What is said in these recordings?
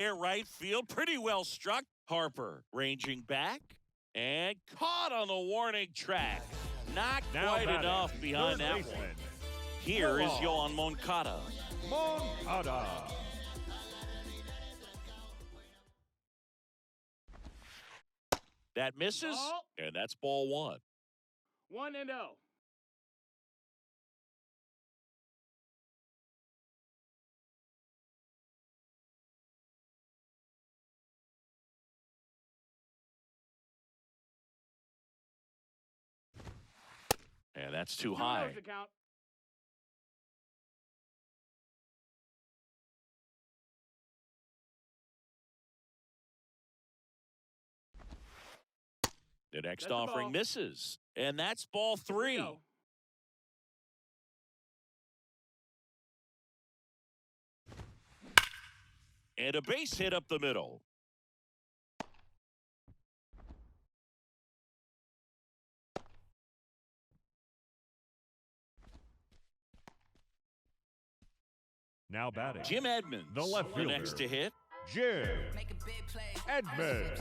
Air right field, pretty well struck. Harper ranging back and caught on the warning track. Not quite enough behind that one. Here is Yohan Moncada. Moncada. That misses, and that's ball one. 1-0. And that's too high. The next offering misses, and that's ball three. And a base hit up the middle. Now batting, Jim Edmonds, the left fielder. Next to hit. Jim Edmonds.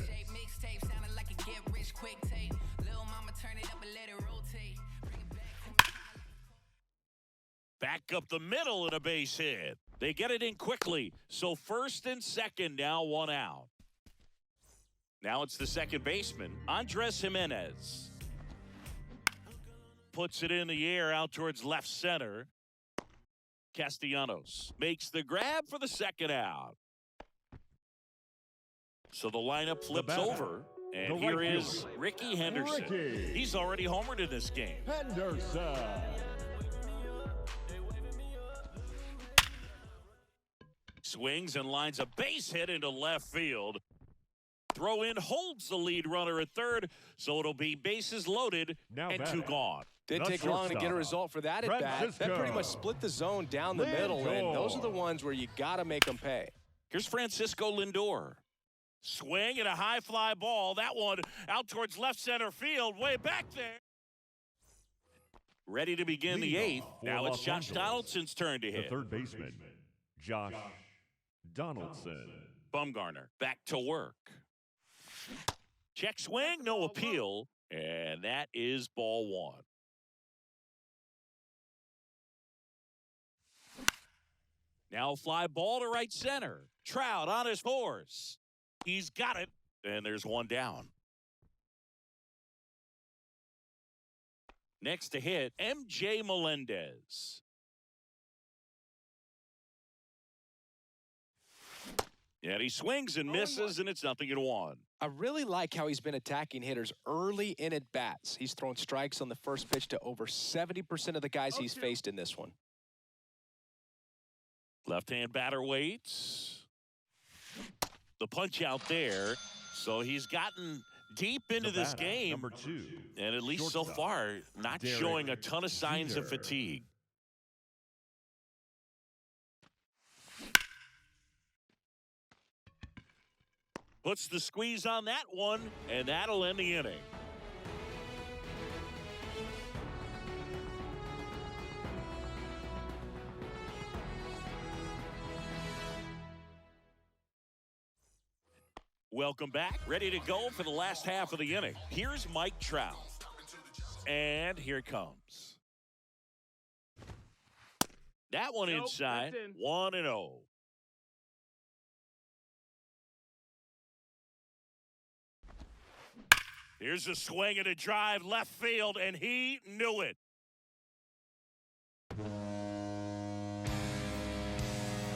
Back up the middle and a base hit. They get it in quickly. So first and second, now one out. Now it's the second baseman, Andres Jimenez. Puts it in the air out towards left center. Castellanos makes the grab for the second out. So the lineup flips over. And here is Ricky Henderson. He's already homered in this game. Henderson. Swings and lines a base hit into left field. Throw in holds the lead runner at third, so it'll be bases loaded and two gone. Didn't take long to get a result for that at bat. That pretty much split the zone down the middle, and those are the ones where you got to make them pay. Here's Francisco Lindor. Swing and a high fly ball. That one out towards left center field, way back there. Ready to begin the eighth. Now it's Josh Donaldson's turn to hit. The third baseman, Josh Donaldson. Bumgarner back to work. Check swing, no appeal, and that is ball one. Now fly ball to right center. Trout on his horse. He's got it, and there's one down. Next to hit, MJ Melendez. And he swings and misses, and it's 0-1. I really like how he's been attacking hitters early in at bats. He's thrown strikes on the first pitch to over 70% of the guys he's faced in this one. Left-hand batter waits. The punch out there. So he's gotten deep into this game. Number 2. And at least so far, not showing a ton of signs of fatigue. Puts the squeeze on that one, and that'll end the inning. Welcome back. Ready to go for the last half of the inning. Here's Mike Trout. And here it comes. That one inside. 1-0. Here's a swing and a drive left field, and he knew it.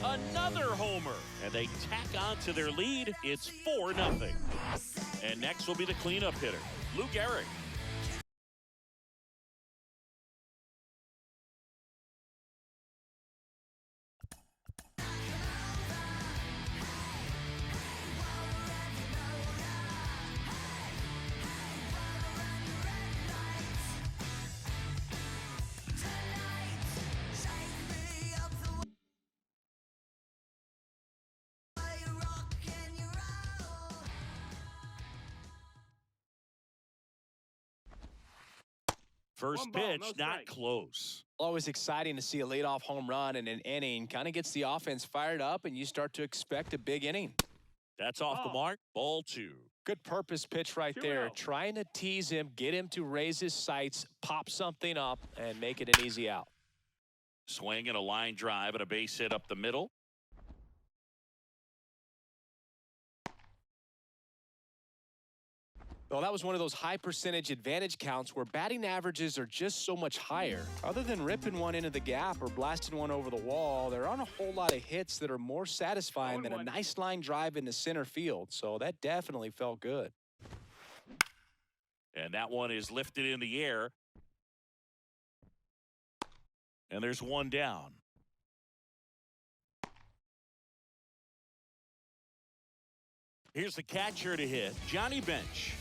Another homer, and they tack on to their lead. It's 4-0. And next will be the cleanup hitter, Lou Gehrig. First pitch, not close. Always exciting to see a leadoff home run in an inning. Kind of gets the offense fired up, and you start to expect a big inning. That's off the mark. Ball 2. Good purpose pitch right there. Trying to tease him, get him to raise his sights, pop something up, and make it an easy out. Swing and a line drive and a base hit up the middle. Well, that was one of those high percentage advantage counts where batting averages are just so much higher. Other than ripping one into the gap or blasting one over the wall, there aren't a whole lot of hits that are more satisfying than a nice line drive into center field. So that definitely felt good. And that one is lifted in the air. And there's one down. Here's the catcher to hit, Johnny Bench.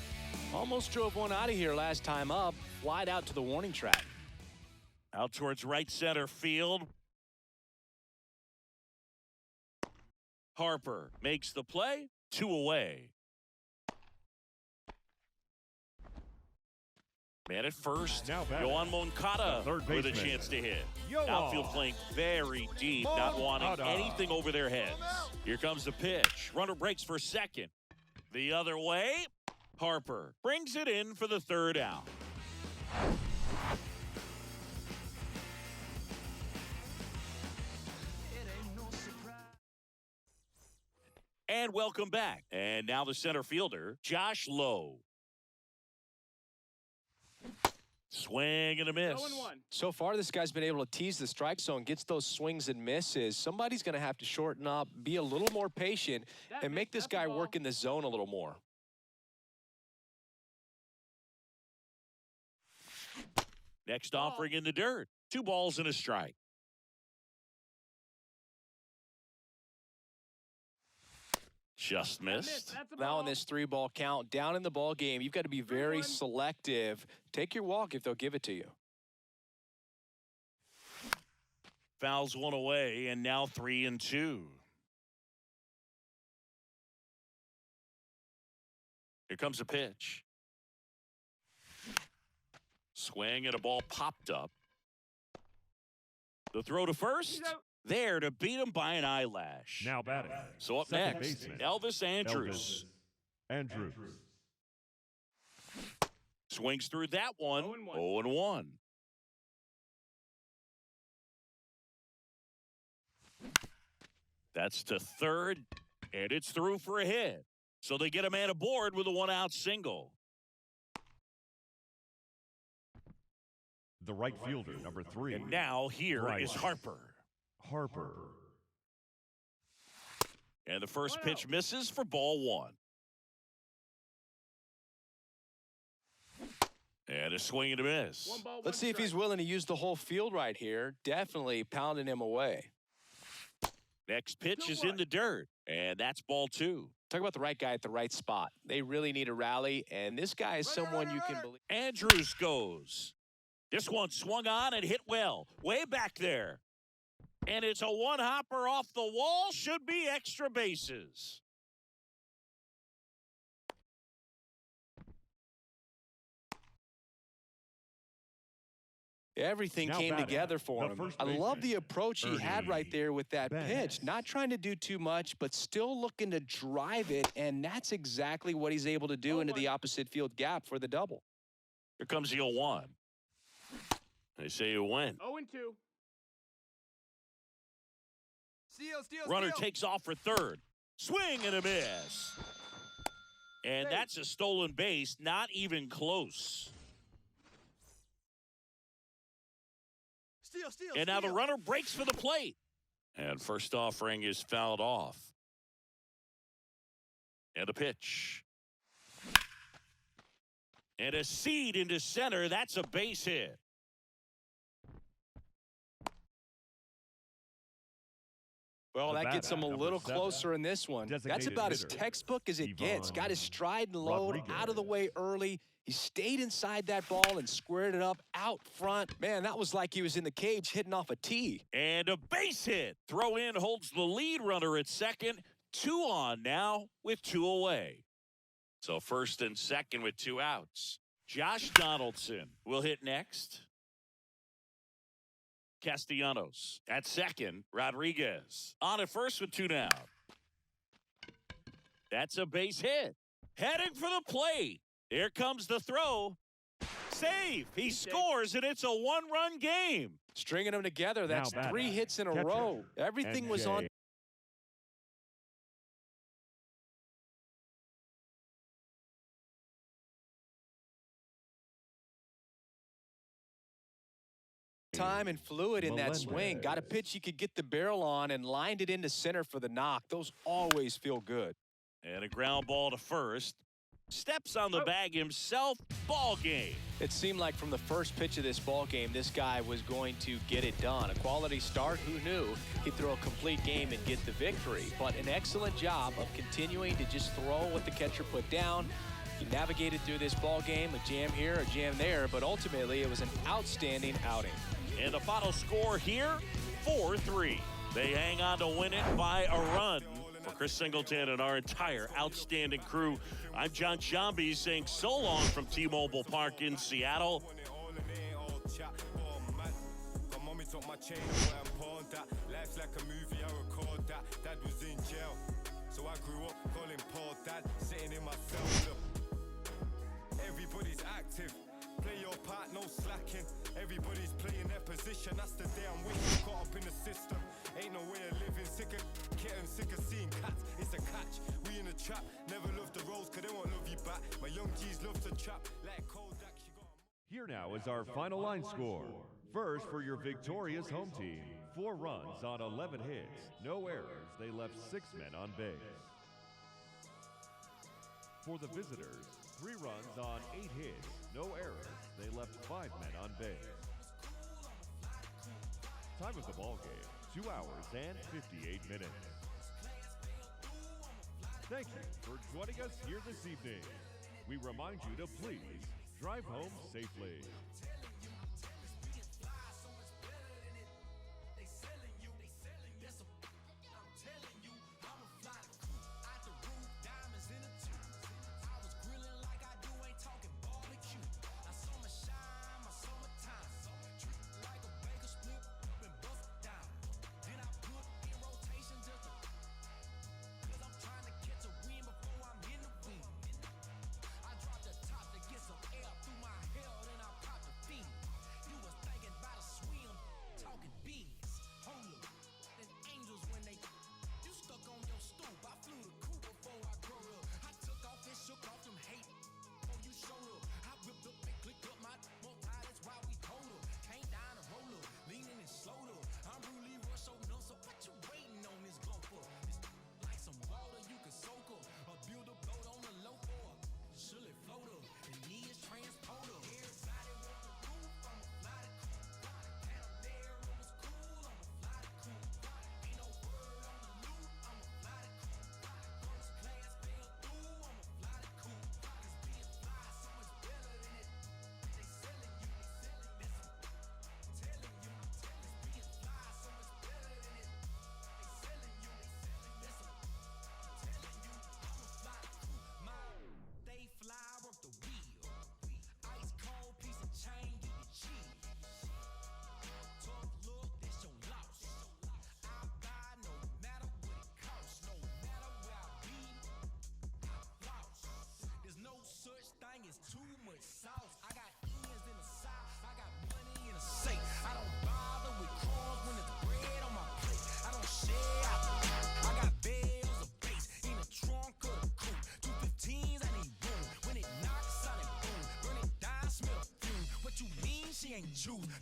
Almost drove one out of here last time up. Flied out to the warning track. Out towards right center field. Harper makes the play. 2 away. Man at first. Now batting, Yoan Moncada third with a baseman, chance to hit. Yoan Outfield playing very deep, not wanting Moncada. anything over their heads. Here comes the pitch. Runner breaks for second. The other way. Harper brings it in for the third out. And welcome back. And now the center fielder, Josh Lowe. Swing and a miss. 0-1. So far, this guy's been able to tease the strike zone, gets those swings and misses. Somebody's going to have to shorten up, be a little more patient, and make this guy work in the zone a little more. Next offering in the dirt. 2 balls and a strike. Just missed. Now in this 3-ball count, down in the ball game, you've got to be very selective. Take your walk if they'll give it to you. Fouls one away, and now 3-2. Here comes a pitch. Swing and a ball popped up. The throw to first. There to beat him by an eyelash. Now batting. So up second next, baseman, Elvis Andrus. Andrews. Swings through that one. 0-1. That's to third, and it's through for a hit. So they get a man aboard with a 1-out single. The right fielder, number 3. And now here is Harper. Harper. And the first pitch misses for ball 1. And a swing and a miss. Let's see if he's willing to use the whole field right here. Definitely pounding him away. Next pitch is in the dirt, and that's ball 2. Talk about the right guy at the right spot. They really need a rally, and this guy is someone you can believe. Andrus goes. This one swung on and hit well, way back there. And it's a one-hopper off the wall, should be extra bases. Everything Now came batting, together for the him. first I love the baseman, approach he had right there with that pitch. Not trying to do too much, but still looking to drive it, and that's exactly what he's able to do into the opposite field gap for the double. Here comes the 0-1. They say you win. 0-2. Runner takes off for third. Swing and a miss. And that's a stolen base, not even close. And now the runner breaks for the plate. And first offering is fouled off. And a pitch. And a seed into center. That's a base hit. Well, that The gets him a batter, little number 7, closer in this one. That's designated about as hitter, textbook as it gets. Ivan Got his stride and load out of the way early. He stayed inside that ball and squared it up out front. Man, that was like he was in the cage hitting off a tee. And a base hit. Throw in holds the lead runner at second. 2 on now with 2 away. So first and second with 2 outs. Josh Donaldson will hit next. Castellanos at second. Rodriguez on at first with 2 down. That's a base hit. Heading for the plate. Here comes the throw. Save. He scores, and it's a one-run game. Stringing them together, that's Now 3 hits in a catcher, row. Everything was on. Time and fluid in that swing. Got a pitch he could get the barrel on and lined it into center for the knock. Those always feel good. And a ground ball to first. Steps on the bag himself. Ball game. It seemed like from the first pitch of this ball game, this guy was going to get it done. A quality start, who knew? He'd throw a complete game and get the victory. But an excellent job of continuing to just throw what the catcher put down. He navigated through this ball game, a jam here, a jam there, but ultimately it was an outstanding outing. And the final score here, 4-3. They hang on to win it by a run. For Chris Singleton and our entire outstanding crew, I'm John Shambi saying so long from T-Mobile Park in Seattle. Life's like a movie, I record that. Dad was in jail, so I grew up calling Paul Dad, sitting in my cell. Everybody's active, play your part, no slacking. Everybody's playing their position, that's the day I'm wishing. Caught up in the system, ain't no way of living. Sick of kittens, sick of seeing cats. It's a catch, we in the trap. Never love the roads, cause they won't love you back. My young G's love to trap, like Kodak. Here now is our final line score. First, for your victorious home team, 4 runs on 11 hits, no errors. They left 6 men on base. For the visitors, 3 runs on 8 hits, no errors. They left 5 men on base. Time of the ball game, 2 hours and 58 minutes. Thank you for joining us here this evening. We remind you to please drive home safely.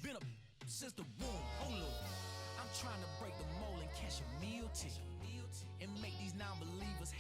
Been up since the womb. Hold up, I'm trying to break the mold and catch a meal ticket and make these non-believers